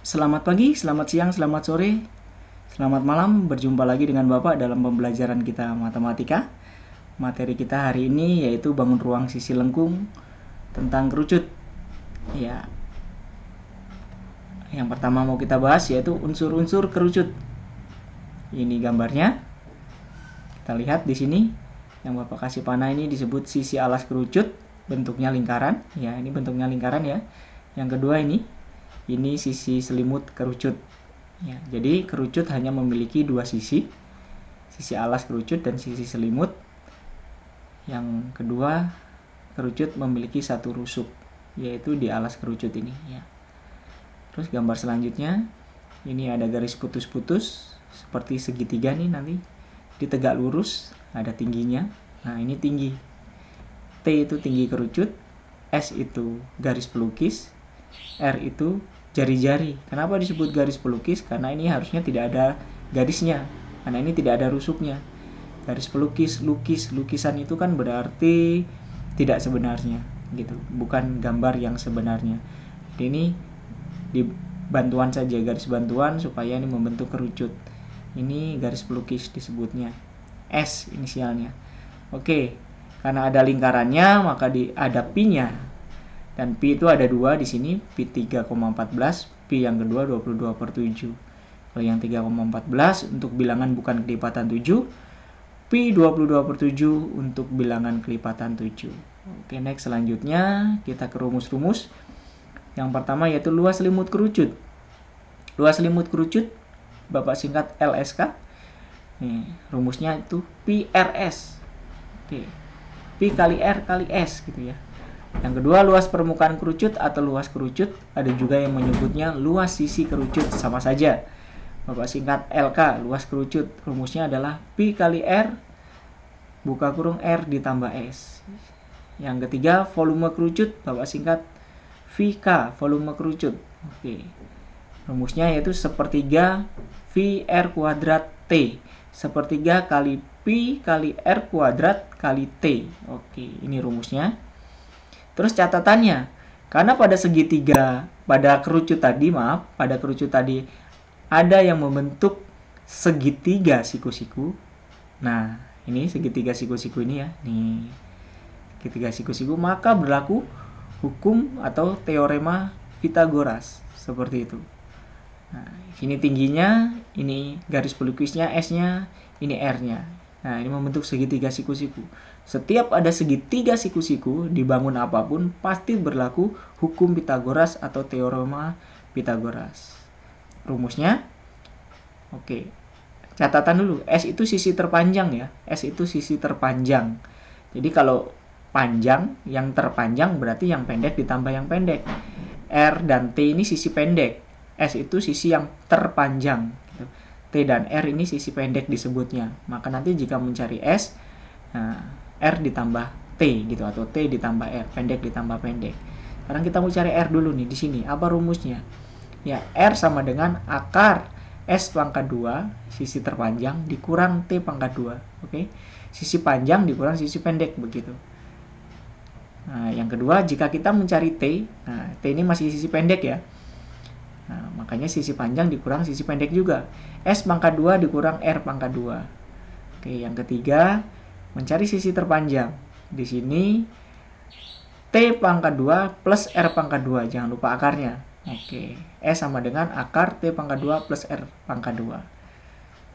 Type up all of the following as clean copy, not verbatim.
Selamat pagi, selamat siang, selamat sore, selamat malam. Berjumpa lagi dengan Bapak dalam pembelajaran kita matematika. Materi kita hari ini yaitu bangun ruang sisi lengkung tentang kerucut. Ya, yang pertama mau kita bahas yaitu unsur-unsur kerucut. Ini gambarnya. Kita lihat di sini yang Bapak kasih panah ini disebut sisi alas kerucut, bentuknya lingkaran. Ya, ini bentuknya lingkaran ya. Yang kedua ini sisi selimut kerucut. Ya, jadi kerucut hanya memiliki dua sisi alas kerucut dan sisi selimut. Yang kedua, kerucut memiliki satu rusuk, yaitu di alas kerucut ini. Ya. Terus gambar selanjutnya, ini ada garis putus-putus seperti segitiga nih nanti. Di tegak lurus ada tingginya. Nah, ini tinggi. T itu tinggi kerucut, S itu garis pelukis, R itu jari-jari. Kenapa disebut garis pelukis? Karena ini harusnya tidak ada garisnya, karena ini tidak ada rusuknya. Garis pelukis, lukisan itu kan berarti tidak sebenarnya gitu, bukan gambar yang sebenarnya. Jadi ini di bantuan saja, garis bantuan supaya ini membentuk kerucut. Ini garis pelukis disebutnya, S inisialnya. Oke, karena ada lingkarannya maka ada pi-nya. Dan pi itu ada dua di sini, pi 3,14, pi yang kedua 22/7. Kalau yang 3,14 untuk bilangan bukan kelipatan 7, pi 22/7 untuk bilangan kelipatan 7. Oke, next selanjutnya kita ke rumus-rumus. Yang pertama yaitu luas selimut kerucut. Luas selimut kerucut Bapak singkat LSK. Nih, rumusnya itu pi RS. Oke. Pi kali R kali S gitu ya. Yang kedua, luas permukaan kerucut atau luas kerucut, ada juga yang menyebutnya luas sisi kerucut, sama saja. Bapak singkat LK, luas kerucut. Rumusnya adalah pi kali R buka kurung R ditambah S. Yang ketiga, volume kerucut, Bapak singkat VK, volume kerucut. Oke. Rumusnya yaitu sepertiga VR kuadrat T. Sepertiga kali pi kali R kuadrat kali T. Oke, ini rumusnya. Terus catatannya, karena pada segitiga, pada kerucut tadi ada yang membentuk segitiga siku-siku. Nah, ini segitiga siku-siku ini ya. Nih, segitiga siku-siku, maka berlaku hukum atau teorema Pythagoras. Seperti itu. Nah, ini tingginya, ini garis pelukisnya S-nya, ini R-nya. Nah, ini membentuk segitiga siku-siku. Setiap ada segitiga siku-siku, dibangun apapun, pasti berlaku hukum Pythagoras atau teorema Pythagoras. Rumusnya, oke. Catatan dulu, S itu sisi terpanjang ya. S itu sisi terpanjang. Jadi kalau panjang, yang terpanjang berarti yang pendek ditambah yang pendek. R dan T ini sisi pendek. S itu sisi yang terpanjang. T dan R ini sisi pendek disebutnya. Maka nanti jika mencari S, nah, R ditambah T gitu, atau T ditambah R, pendek ditambah pendek. Sekarang kita mau cari R dulu nih di sini. Apa rumusnya? Ya, R sama dengan akar S pangkat 2, sisi terpanjang, dikurang T pangkat 2. Oke? Sisi panjang dikurang sisi pendek, begitu. Nah, yang kedua, jika kita mencari T, nah, T ini masih sisi pendek ya. Nah, makanya sisi panjang dikurang sisi pendek juga. S pangkat 2 dikurang R pangkat 2. Oke, yang ketiga, mencari sisi terpanjang. Di sini T pangkat 2 plus R pangkat 2. Jangan lupa akarnya. Oke, S sama dengan akar T pangkat 2 plus R pangkat 2.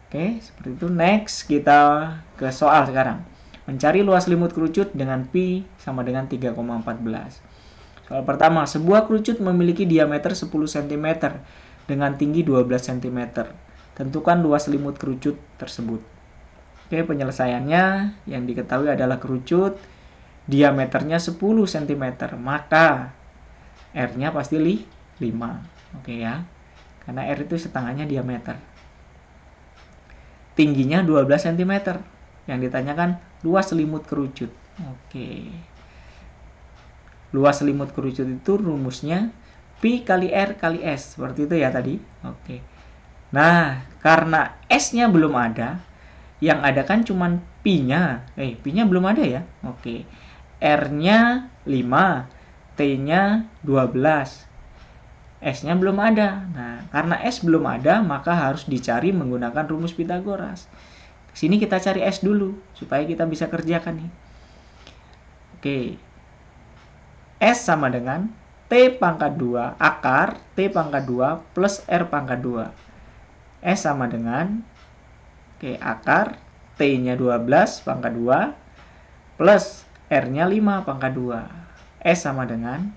Oke, seperti itu. Next, kita ke soal sekarang. Mencari luas selimut kerucut dengan pi sama dengan 3,14. Soal pertama, sebuah kerucut memiliki diameter 10 cm dengan tinggi 12 cm. Tentukan luas selimut kerucut tersebut. Oke, penyelesaiannya yang diketahui adalah kerucut diameternya 10 cm, maka R-nya pasti 5. Oke ya. Karena R itu setengahnya diameter. Tingginya 12 cm. Yang ditanyakan luas selimut kerucut. Oke. Luas selimut kerucut itu rumusnya pi kali R kali S. Seperti itu ya tadi. Oke. Nah, karena S-nya belum ada, yang ada kan cuman pi-nya. Pi-nya belum ada ya. Oke. R-nya 5, T-nya 12. S-nya belum ada. Nah, karena S belum ada, maka harus dicari menggunakan rumus Pitagoras. Sini kita cari S dulu, supaya kita bisa kerjakan nih. Oke. S sama dengan T pangkat 2 akar T pangkat 2 plus R pangkat 2. S sama dengan akar T-nya 12 pangkat 2 plus R-nya 5 pangkat 2. S sama dengan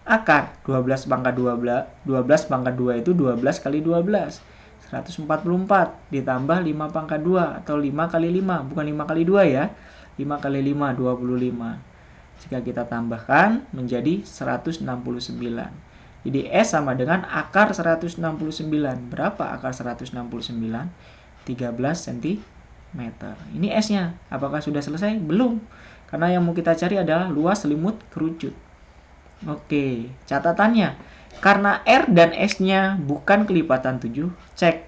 akar 12 pangkat 12 pangkat 2 itu 12 kali 12. 144 ditambah 5 pangkat 2 atau 5 kali 5. Bukan 5 kali 2 ya. 5 kali 5, 25. Jika kita tambahkan menjadi 169. Jadi S sama dengan akar 169. Berapa akar 169? 13 cm. Ini S-nya. Apakah sudah selesai? Belum. Karena yang mau kita cari adalah luas selimut kerucut. Oke, catatannya. Karena R dan S-nya bukan kelipatan 7, cek.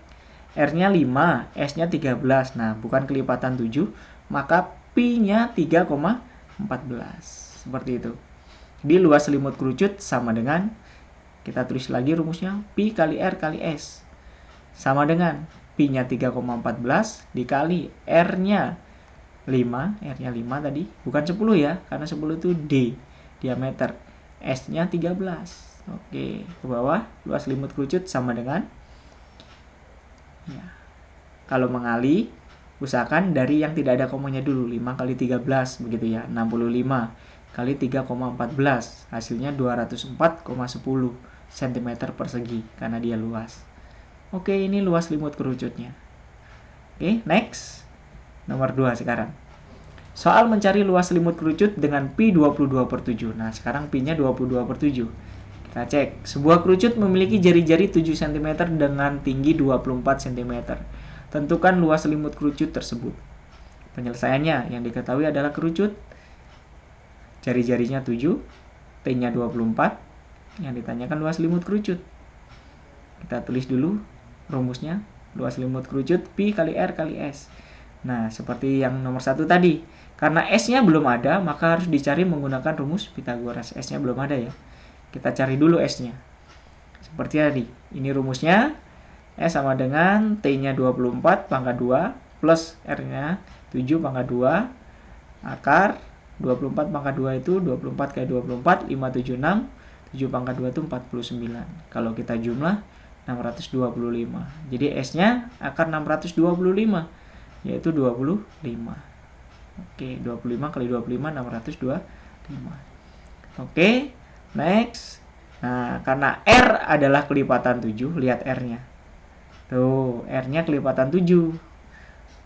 R-nya 5, S-nya 13. Nah, bukan kelipatan 7, maka Pi-nya 3,14. Seperti itu. Jadi luas selimut kerucut sama dengan, kita tulis lagi rumusnya, Pi kali R kali S. Sama dengan Pi-nya 3,14 dikali R-nya 5. R-nya 5 tadi. Bukan 10 ya, karena 10 itu D, diameter. S-nya 13. Oke, ke bawah. Luas selimut kerucut sama dengan, ya, kalau mengali, usahakan dari yang tidak ada komanya dulu. 5 kali 13, begitu ya. 65 kali 3,14. Hasilnya 204,10 cm persegi, karena dia luas. Oke, ini luas selimut kerucutnya. Oke, next. Nomor 2 sekarang. Soal mencari luas selimut kerucut dengan Pi 22/7. Nah, sekarang Pi-nya 22/7. Kita cek. Sebuah kerucut memiliki jari-jari 7 cm dengan tinggi 24 cm. Tentukan luas selimut kerucut tersebut. Penyelesaiannya yang diketahui adalah kerucut. Jari-jarinya 7, T-nya 24. Yang ditanyakan luas selimut kerucut. Kita tulis dulu rumusnya. Luas selimut kerucut Pi kali R kali S. Nah, seperti yang nomor 1 tadi. Karena S-nya belum ada, maka harus dicari menggunakan rumus Pitagoras. S-nya belum ada ya. Kita cari dulu S-nya. Seperti tadi. Ini rumusnya. S sama dengan T-nya 24 pangkat 2 plus R-nya 7 pangkat 2 akar 24 pangkat 2 itu 24 kali 24, 576. 7 pangkat 2 itu 49. Kalau kita jumlah 625. Jadi S-nya akar 625, yaitu 25. Oke, 25 kali 25, 625. Oke, next. Nah, karena R adalah kelipatan 7, lihat R-nya. Tuh, R-nya kelipatan 7.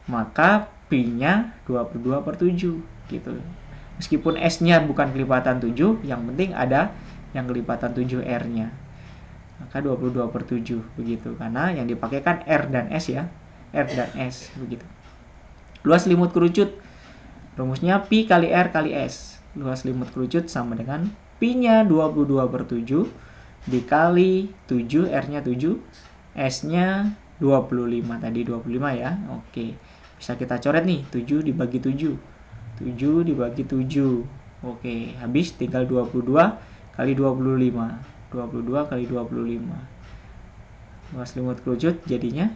Maka Pi-nya 22/7, gitu. Meskipun S-nya bukan kelipatan 7, yang penting ada yang kelipatan 7 R-nya. Maka 22/7 begitu, karena yang dipakai kan R dan S ya. R dan S begitu. Luas selimut kerucut, rumusnya Pi kali R kali S. Luas selimut kerucut sama dengan Pi-nya 22/7 dikali 7, R-nya 7, S-nya 25, tadi 25 ya. Oke, bisa kita coret nih, 7 dibagi 7. 7 dibagi 7. Oke, habis tinggal 22 kali 25. 22 kali 25. Luas selimut kerucut jadinya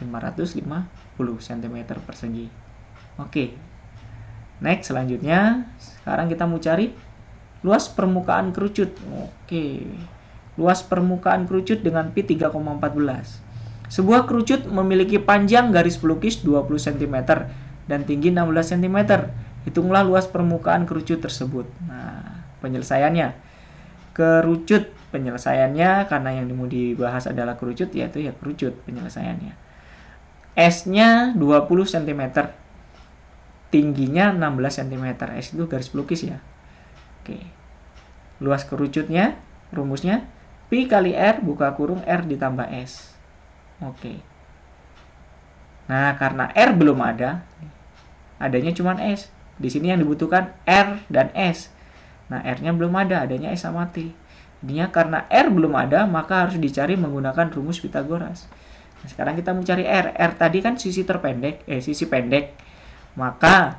550 cm persegi. Oke. Next, selanjutnya sekarang kita mau cari luas permukaan kerucut. Oke. Luas permukaan kerucut dengan Pi 3,14. Sebuah kerucut memiliki panjang garis pelukis 20 cm dan tinggi 16 cm. Hitunglah luas permukaan kerucut tersebut. Nah, penyelesaiannya. Kerucut penyelesaiannya, karena yang mau dibahas adalah kerucut, yaitu ya kerucut penyelesaiannya. S-nya 20 cm. Tingginya 16 cm. S itu garis pelukis ya. Oke. Luas kerucutnya, rumusnya Pi kali R buka kurung R ditambah S. Oke. Nah, karena R belum ada, adanya cuma S. Di sini yang dibutuhkan R dan S. Nah, R-nya belum ada, adanya S sama T. Jadinya karena R belum ada, maka harus dicari menggunakan rumus Pitagoras. Nah, sekarang kita mencari R. R tadi kan sisi pendek. Maka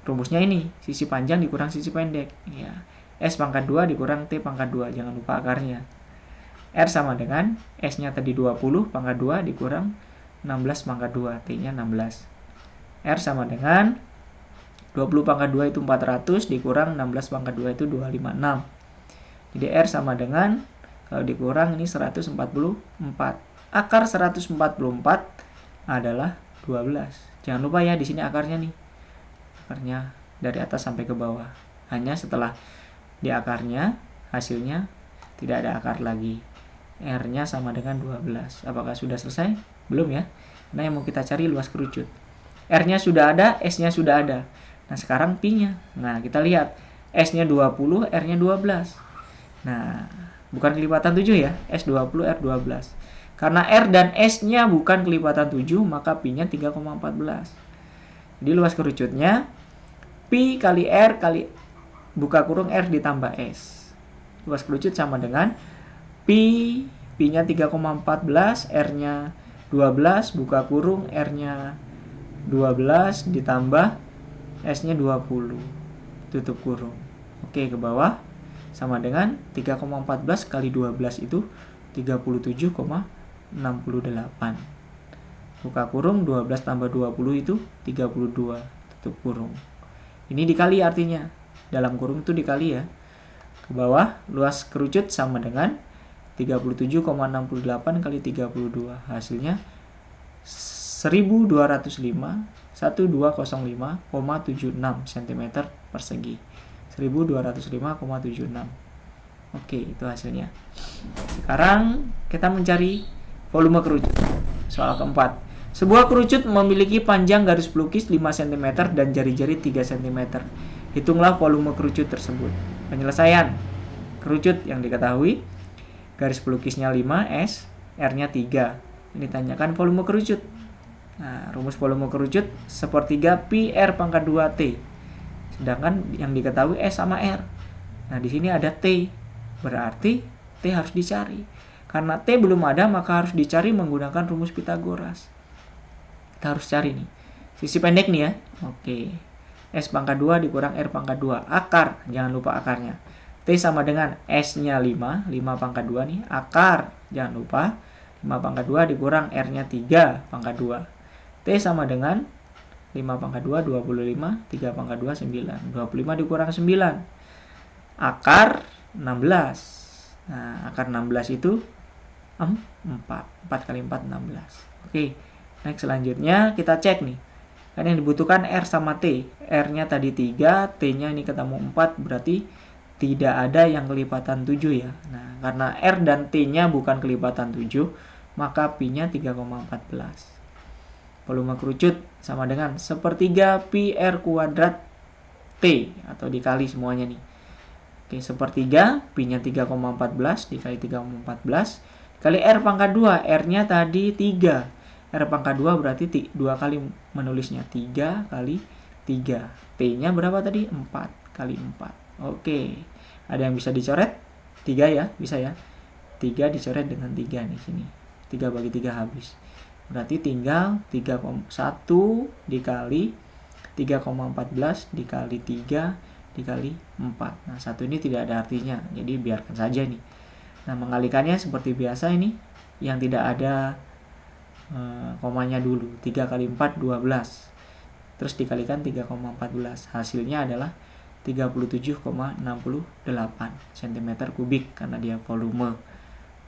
rumusnya ini, sisi panjang dikurang sisi pendek. Ya. S pangkat 2 dikurang T pangkat 2. Jangan lupa akarnya. R sama dengan S-nya tadi 20 pangkat 2 dikurang 16 pangkat 2, T-nya 16. R sama dengan 20 pangkat 2 itu 400 dikurang 16 pangkat 2 itu 256. Jadi R sama dengan, kalau dikurang ini 144. Akar 144 adalah 12. Jangan lupa ya di sini akarnya nih. Akarnya dari atas sampai ke bawah. Hanya setelah di akarnya hasilnya tidak ada akar lagi. R-nya sama dengan 12. Apakah sudah selesai? Belum ya. Nah, yang mau kita cari luas kerucut. R-nya sudah ada, S-nya sudah ada. Nah, sekarang Pi-nya. Nah, kita lihat. S-nya 20, R-nya 12. Nah, bukan kelipatan 7 ya. S20, R12. Karena R dan S-nya bukan kelipatan 7, maka Pi-nya 3,14. Jadi luas kerucutnya Pi kali R kali buka kurung R ditambah S. Luas kerucut sama dengan Pi-nya 3,14, R-nya 12, buka kurung, R-nya 12 ditambah S-nya 20, tutup kurung. Oke, ke bawah sama dengan 3,14 kali 12 itu 37,68. Buka kurung, 12 tambah 20 itu 32, tutup kurung. Ini dikali artinya, dalam kurung itu dikali ya. Ke bawah, luas kerucut sama dengan 37,68 kali 32. Hasilnya 1205,76 cm persegi. 1205,76. Oke, itu hasilnya. Sekarang kita mencari volume kerucut. Soal keempat. Sebuah kerucut memiliki panjang garis pelukis 5 cm dan jari-jari 3 cm. Hitunglah volume kerucut tersebut. Penyelesaian. Kerucut yang diketahui, garis pelukisnya 5 S, R-nya 3. Ini tanyakan volume kerucut. Nah, rumus volume kerucut sepertiga Pi R pangkat 2 T. Sedangkan yang diketahui S sama R. Nah, di sini ada T. Berarti T harus dicari. Karena T belum ada, maka harus dicari menggunakan rumus Pitagoras. Kita harus cari nih. Sisi pendek nih ya. Oke. S pangkat 2 dikurang R pangkat 2. Akar, jangan lupa akarnya. T sama dengan S-nya 5 pangkat 2 nih. Akar, jangan lupa. 5 pangkat 2 dikurang R-nya 3 pangkat 2. T sama dengan 5 pangkat 2, 25. 3 pangkat 2, 9. 25 dikurang 9. Akar 16. Nah, akar 16 itu 4. 4 kali 4, 16. Oke, next selanjutnya kita cek nih. Kan yang dibutuhkan R sama T. R-nya tadi 3, T-nya ini ketemu 4, berarti tidak ada yang kelipatan 7 ya. Nah, karena R dan T-nya bukan kelipatan 7, maka Pi-nya 3,14. Volume kerucut sama dengan sepertiga Pi R kuadrat T, atau dikali semuanya nih. Oke, sepertiga Pi-nya 3,14 dikali 3,14 kali R pangkat 2. R-nya tadi 3. R pangkat 2 berarti 2 kali menulisnya. 3 kali 3. T-nya berapa tadi? 4 kali 4. Oke, ada yang bisa dicoret? 3 ya, bisa ya. 3 dicoret dengan 3 nih sini. 3 bagi 3 habis. Berarti tinggal 3,1 dikali 3,14 dikali 3 dikali 4. Nah, satu ini tidak ada artinya, jadi biarkan saja nih. Nah, mengalikannya seperti biasa ini, yang tidak ada komanya dulu. 3 kali 4, 12. Terus dikalikan 3,14. Hasilnya adalah 37,68 cm kubik karena dia volume.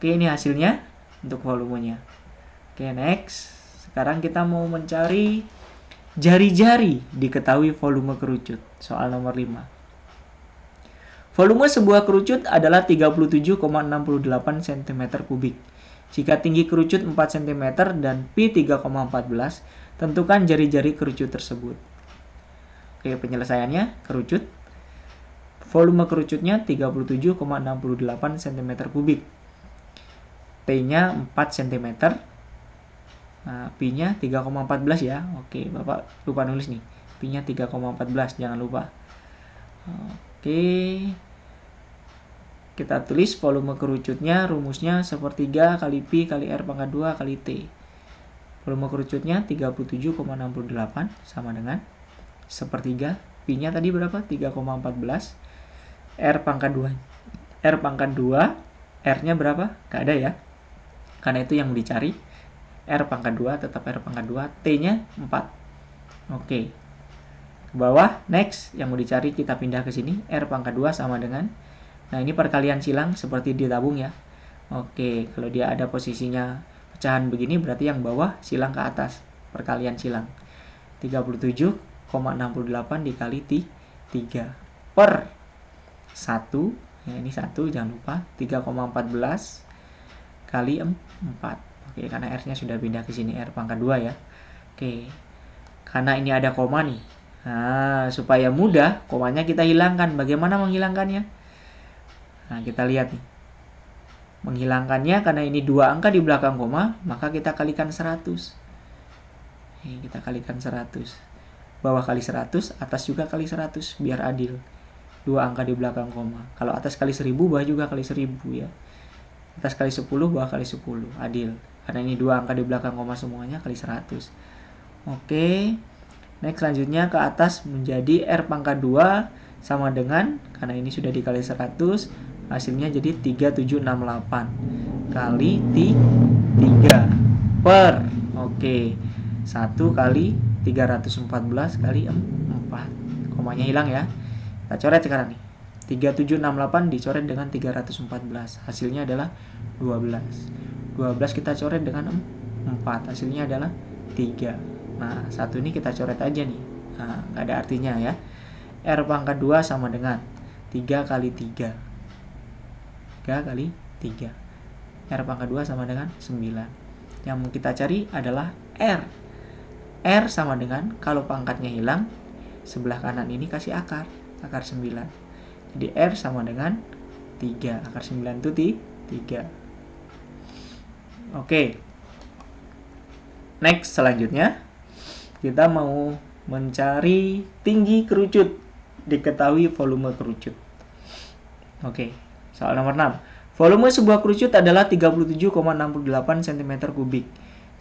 Oke, ini hasilnya untuk volumenya. Oke, next. Sekarang kita mau mencari jari-jari diketahui volume kerucut. Soal nomor 5. Volume sebuah kerucut adalah 37,68 cm kubik. Jika tinggi kerucut 4 cm dan Pi 3,14, tentukan jari-jari kerucut tersebut. Oke, penyelesaiannya kerucut. Volume kerucutnya 37,68 cm kubik. T-nya 4 cm. Nah, Pi-nya 3,14 ya. Oke, Bapak lupa nulis nih. Pi-nya 3,14, jangan lupa. Oke. Kita tulis volume kerucutnya, rumusnya sepertiga kali Pi kali R pangkat 2 kali T. Volume kerucutnya 37,68 sama dengan sepertiga. Pi-nya tadi berapa? 3,14. R pangkat 2. R-nya berapa? Nggak ada ya. Karena itu yang mau dicari. R pangkat 2 tetap R pangkat 2. T-nya 4. Oke. Ke bawah, next. Yang mau dicari kita pindah ke sini. R pangkat 2 sama dengan. Nah, ini perkalian silang seperti ditabung ya. Oke, kalau dia ada posisinya pecahan begini, berarti yang bawah silang ke atas. Perkalian silang. 37,68 dikali 3 per 1. Ya, ini 1, jangan lupa. 3,14 kali 4. Oke, karena R-nya sudah pindah ke sini, R pangkat 2 ya. Oke, karena ini ada koma nih. Nah, supaya mudah, komanya kita hilangkan. Bagaimana menghilangkannya? Nah, kita lihat nih. Menghilangkannya, karena ini 2 angka di belakang koma, maka kita kalikan 100. Kita kalikan 100. Bawah kali 100, atas juga kali 100, biar adil. 2 angka di belakang koma. Kalau atas kali 1000, bawah juga kali 1000 ya. Atas kali 10, bawah kali 10, adil. Karena ini 2 angka di belakang koma semuanya, kali 100. Oke. Next, selanjutnya ke atas menjadi R pangkat 2 sama dengan, karena ini sudah dikali 100, hasilnya jadi 3768 kali 3 per. Oke. 1 kali 314 kali 4. Komanya hilang ya. Kita coret sekarang nih. 3768 dicoret dengan 314. Hasilnya adalah 12. 12 kita coret dengan 4. Hasilnya adalah 3. Nah, 1 ini kita coret aja nih. Nah, nggak ada artinya ya. R pangkat 2 sama dengan 3 kali 3. 3 kali 3. R pangkat 2 sama dengan 9. Yang mau kita cari adalah R. R sama dengan, kalau pangkatnya hilang, sebelah kanan ini kasih akar 9. Jadi R sama dengan 3. Akar 9 itu 3. Oke. Next, selanjutnya kita mau mencari tinggi kerucut. Diketahui volume kerucut. Oke. Soal nomor 6. Volume sebuah kerucut adalah 37,68 cm3.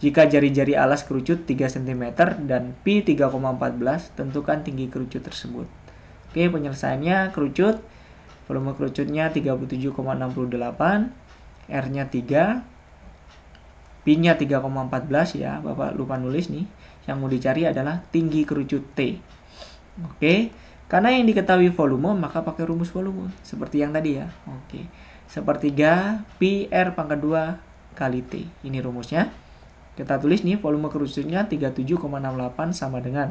Jika jari-jari alas kerucut 3 cm dan pi 3,14, tentukan tinggi kerucut tersebut. Oke, penyelesaiannya kerucut. Volume kerucutnya 37,68, R-nya 3, pi-nya 3,14 ya, Bapak lupa nulis nih. Yang mau dicari adalah tinggi kerucut T. Oke, karena yang diketahui volume, maka pakai rumus volume. Seperti yang tadi ya. Oke, 1/3 pi R pangkat 2 kali T. Ini rumusnya. Kita tulis nih, volume kerucutnya 37,68 sama dengan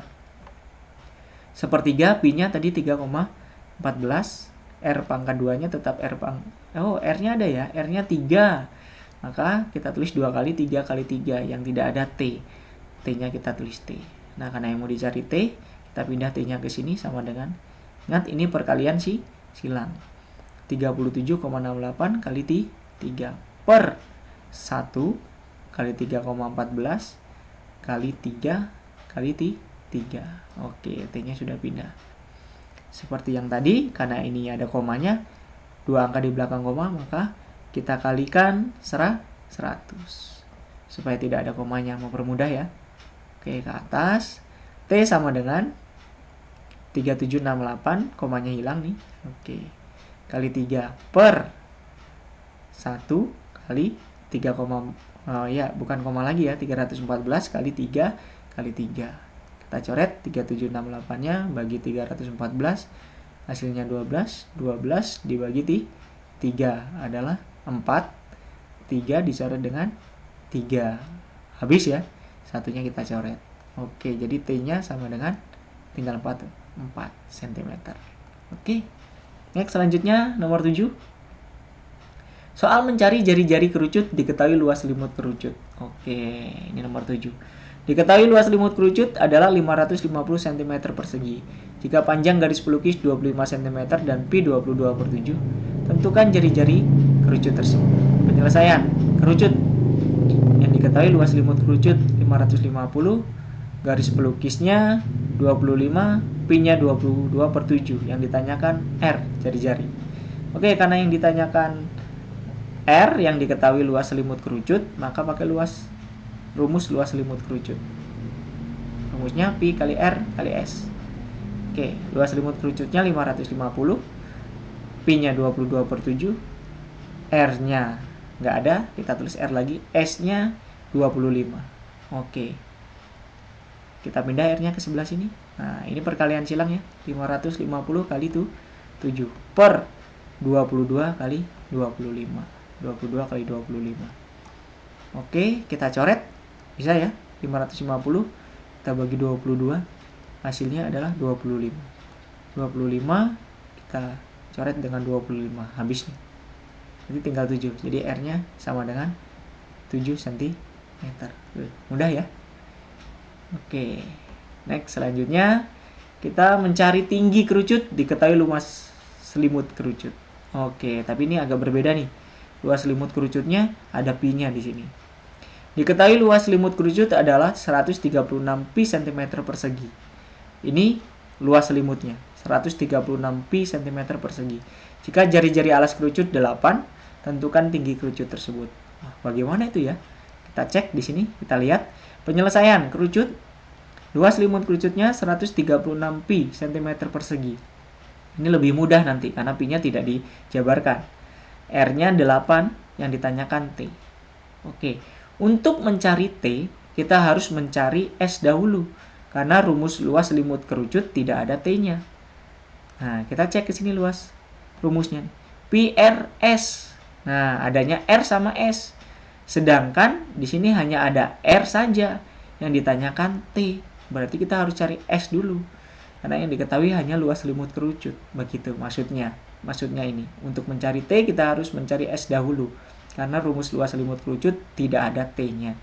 1/3, pi-nya tadi 3,14, R pangkat 2-nya tetap R-nya ada ya, R-nya 3. Maka kita tulis 2 kali 3 kali 3, yang tidak ada T. T-nya kita tulis T. Nah, karena yang mau dicari T, kita pindah T-nya ke sini sama dengan, ingat ini perkalian silang. 37,68 kali 3 per 1 kali 3,14 kali 3 kali 3. Oke, T-nya sudah pindah. Seperti yang tadi, karena ini ada komanya, 2 angka di belakang koma, maka kita kalikan 100. Supaya tidak ada komanya, mempermudah ya. Oke, ke atas. T sama dengan 3768, komanya hilang nih. Oke. Kali 3 per 1 kali 3, bukan koma lagi ya, 314 kali 3 kali 3. Kita coret 3768-nya bagi 314, hasilnya 12. 12 dibagi 3 adalah 4. 3 dicoret dengan 3. Habis ya, satunya kita coret. Oke, jadi T-nya sama dengan, tinggal 4 cm. Oke. Next, selanjutnya nomor 7. Soal mencari jari-jari kerucut, diketahui luas limut kerucut. Oke, ini nomor 7. Diketahui luas limut kerucut adalah 550 cm persegi. Jika panjang garis pelukis 25 cm dan pi 22/7, tentukan jari-jari kerucut tersebut. Penyelesaian kerucut. Yang diketahui luas limut kerucut 550, garis pelukisnya 25, pi-nya 22/7. Yang ditanyakan R, jari-jari. Oke, karena yang ditanyakan R, yang diketahui luas selimut kerucut, maka pakai rumus luas selimut kerucut. Rumusnya pi kali R kali S. Oke, luas selimut kerucutnya 550, pi-nya 22/7, R-nya nggak ada, kita tulis R lagi. S-nya 25. Oke. Kita pindah R-nya ke sebelah sini. Nah, ini perkalian silang ya. 550 kali 7 per 22 kali 25. 22 kali 25. Oke, kita coret. Bisa ya? 550 kita bagi 22. Hasilnya adalah 25. 25 kita coret dengan 25. Habis nih. Jadi tinggal 7. Jadi R-nya sama dengan 7 cm. Mudah ya? Oke. Next, selanjutnya kita mencari tinggi kerucut diketahui luas selimut kerucut. Oke, tapi ini agak berbeda nih. Luas selimut kerucutnya ada pi-nya di sini. Diketahui luas selimut kerucut adalah 136 pi cm persegi. Ini luas selimutnya, 136 pi cm persegi. Jika jari-jari alas kerucut 8, tentukan tinggi kerucut tersebut. Nah, bagaimana itu ya? Kita cek di sini, kita lihat penyelesaian kerucut. Luas selimut kerucutnya 136 pi cm persegi. Ini lebih mudah nanti karena pi-nya tidak dijabarkan. R-nya 8, yang ditanyakan T. Oke, untuk mencari T, kita harus mencari S dahulu. Karena rumus luas selimut kerucut tidak ada T-nya. Nah, kita cek ke sini luas rumusnya. Pi R S. Nah, adanya R sama S. Sedangkan di sini hanya ada R saja. Yang ditanyakan T. Berarti kita harus cari S dulu. Karena yang diketahui hanya luas selimut kerucut. Begitu maksudnya. Maksudnya ini. Untuk mencari T, kita harus mencari S dahulu. Karena rumus luas selimut kerucut tidak ada T-nya.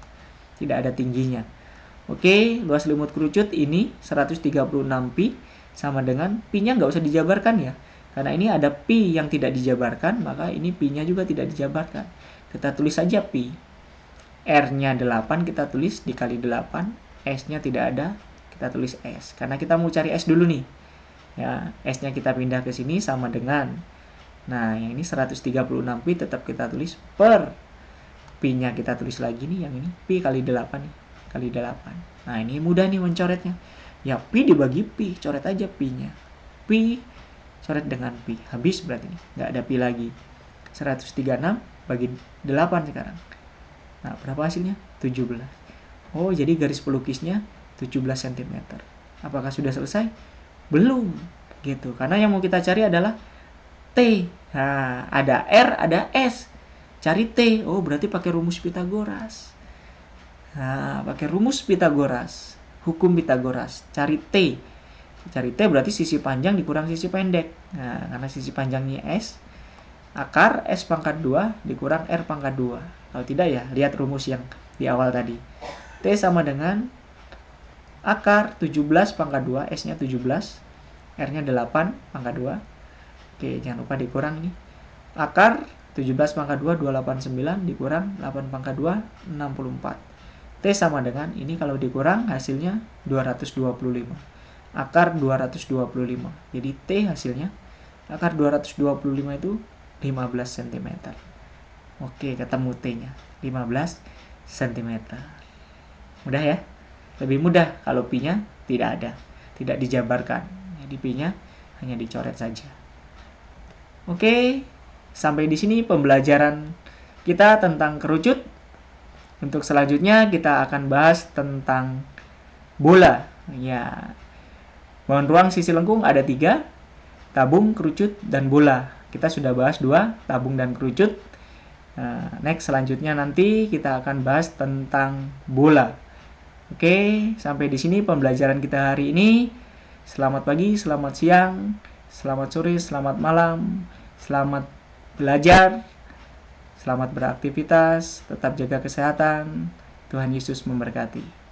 Tidak ada tingginya. Oke, luas selimut kerucut ini 136 pi sama dengan pi-nya nggak usah dijabarkan ya. Karena ini ada pi yang tidak dijabarkan, maka ini pi-nya juga tidak dijabarkan. Kita tulis saja pi. R-nya 8 kita tulis dikali 8, S-nya tidak ada, kita tulis S. Karena kita mau cari S dulu nih. Ya, S-nya kita pindah ke sini sama dengan, nah yang ini 136 pi tetap kita tulis per pi-nya kita tulis lagi nih, yang ini pi kali 8 nih. Kali 8. Nah, ini mudah nih mencoretnya. Ya, pi dibagi pi, coret aja pi-nya. Pi coret dengan pi. Habis berarti nih, nggak ada pi lagi. 136 bagi 8 sekarang. Nah, berapa hasilnya? 17. Oh, jadi garis pelukisnya 17 cm. Apakah sudah selesai? Belum. Gitu. Karena yang mau kita cari adalah T. Nah, ada R, ada S. Cari T. Oh, berarti pakai rumus Pitagoras. Nah, pakai rumus Pitagoras, hukum Pitagoras, cari T. Cari T berarti sisi panjang dikurang sisi pendek. Nah, karena sisi panjangnya S, akar S pangkat 2 dikurang R pangkat 2. Kalau tidak ya, lihat rumus yang di awal tadi. T sama dengan akar 17 pangkat 2, S-nya 17, R-nya 8 pangkat 2. Oke, jangan lupa dikurang ini. Akar 17 pangkat 2, 289 dikurang 8 pangkat 2, 64. T sama dengan, ini kalau dikurang hasilnya 225. Akar 225. Jadi T hasilnya, akar 225 itu 15 cm. Oke, ketemu T-nya. 15 cm. Mudah ya? Lebih mudah kalau pi-nya tidak ada. Tidak dijabarkan. Jadi pi-nya hanya dicoret saja. Oke, sampai di sini pembelajaran kita tentang kerucut. Untuk selanjutnya kita akan bahas tentang bola. Ya, bahan ruang sisi lengkung ada 3, tabung, kerucut, dan bola. Kita sudah bahas 2, tabung dan kerucut. Next selanjutnya nanti kita akan bahas tentang bola. Oke, sampai di sini pembelajaran kita hari ini. Selamat pagi, selamat siang, selamat sore, selamat malam, selamat belajar. Selamat beraktivitas, tetap jaga kesehatan. Tuhan Yesus memberkati.